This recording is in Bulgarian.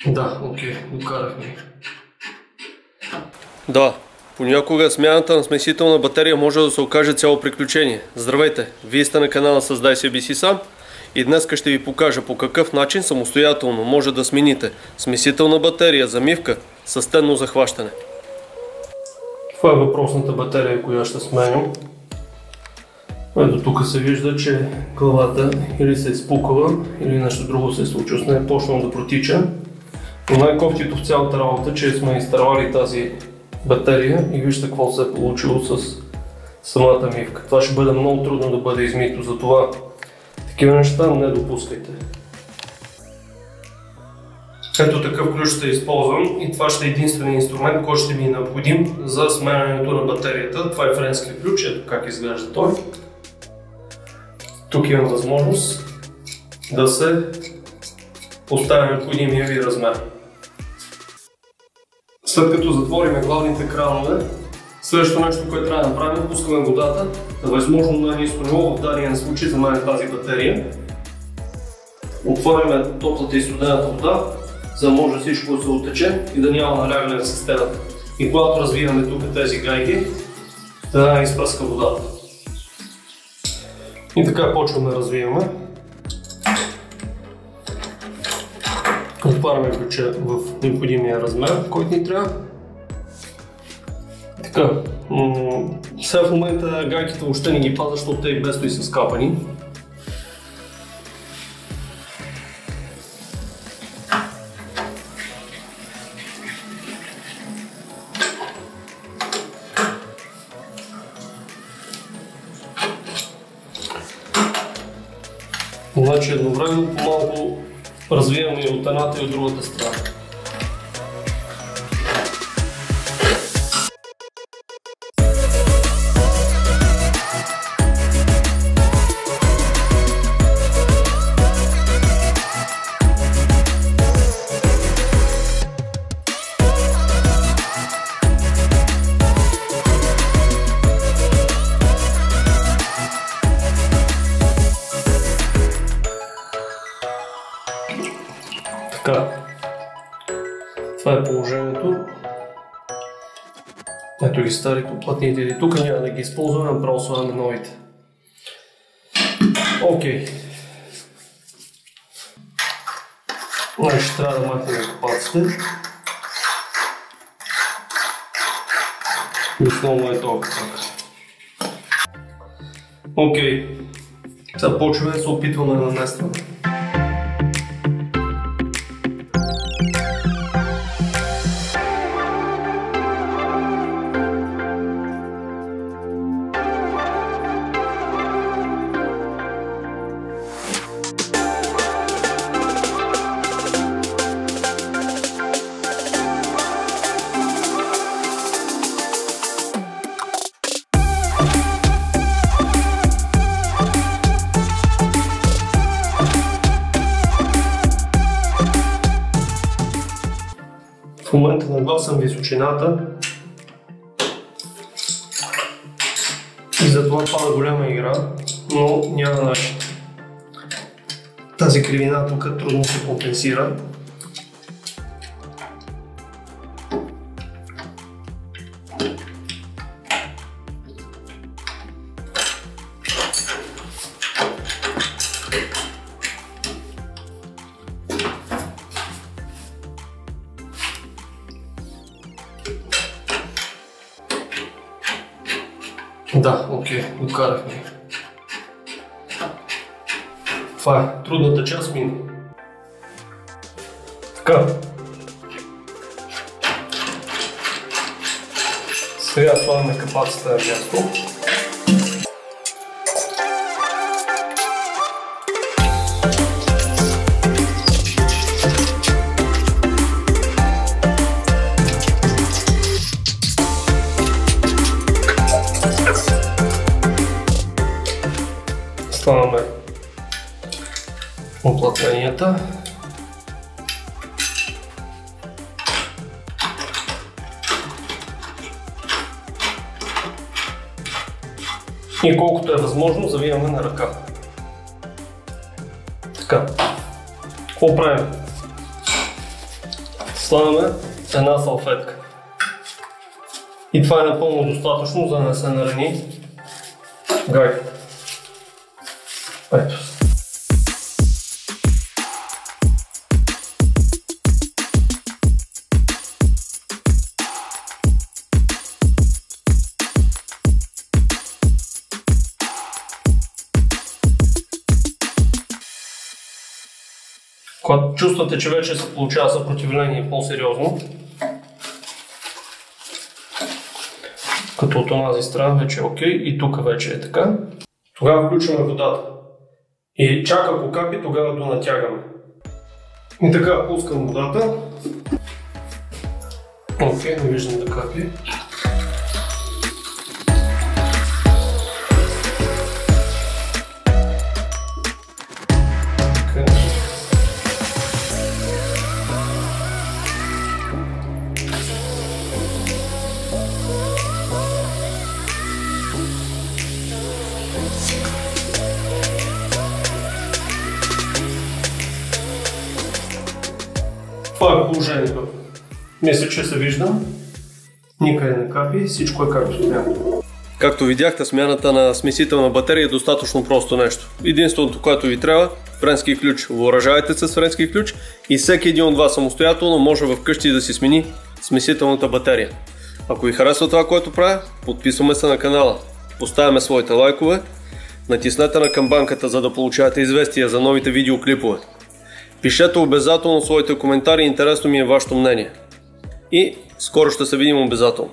Да, окей, докарахме. Да, понякога смяната на смесителна батерия може да се окаже цяло приключение. Здравейте, вие сте на канала Създай себе си сам и днес ще ви покажа по какъв начин самостоятелно може да смените смесителна батерия за мивка с стенно захващане. Това е въпросната батерия, която ще сменям. Ето тук се вижда, че главата или се е спукала, или нещо друго се е случило с нея, е почнало да протича. Но най-кофтито в цялата работа, че сме инсталирали тази батерия и вижте какво се е получило с самата мивка. Това ще бъде много трудно да бъде измито, затова такива неща не допускайте. Ето такъв ключ ще използвам и това ще е единствен инструмент, който ще ми е необходим за сменянето на батерията. Това е френския ключ, ето как изглежда той. Тук имам възможност да се поставя необходимия ви размер. След като затворим главните кранове, следващото нещо, което трябва да направим, пускаме водата на възможно най-ниско ниво, в дадения случай за мен е тази батерия. Отворим топлата и студената вода, за да може всичко да се оттече и да няма налягане в стената. И когато развиваме тук тези гайки, да изпръска водата. И така почваме да развиваме. Отваряме ключа в необходимия размер, който ни трябва. Така, сега в момента гайките въобще не ги пазя, защото те и без и са скапани. Значи едновременно по-малко развиваме и от едната и от другата страна. Така, това е положението. Ето ги старите уплътнители. Тук няма да ги използваме, направо слагаме новите. Окей. Значи трябва да махнем капаците. И основно е това капак. Окей. Сега почваме да се опитваме да наместваме. В момента нагласям височината и затова пада голяма игра, но няма начин. Тази кривина тук трудно се компенсира. Да, окей, докарахме. Това е трудната част мина. Така. Сега слагаме капаците на място. Слагаме уплътненията. И колкото е възможно, завиваме на ръка. Така. Какво правим? Слагаме една салфетка. И това е напълно достатъчно, за да не се нарани гайката. Ето. Когато чувствате, че вече се получава съпротивление по-сериозно, като от онази страна вече е окей и тук вече е така, тогава включваме водата. И чак ако капи, тогава донатягаме. И така пускам водата. Окей, не виждам да капи. Това е положението. Мисля, че се виждам. Никъде не капи, всичко е както трябва. Както видяхте, смяната на смесителна батерия е достатъчно просто нещо. Единственото, което ви трябва, френски ключ. Въоръжавайте се с френски ключ и всеки един от вас самостоятелно може вкъщи да си смени смесителната батерия. Ако ви харесва това, което правя, подписваме се на канала, поставяме своите лайкове, натиснете на камбанката, за да получавате известия за новите видеоклипове. Пишете обязателно своите коментари, интересно ми е вашето мнение. И скоро ще се видим обязателно.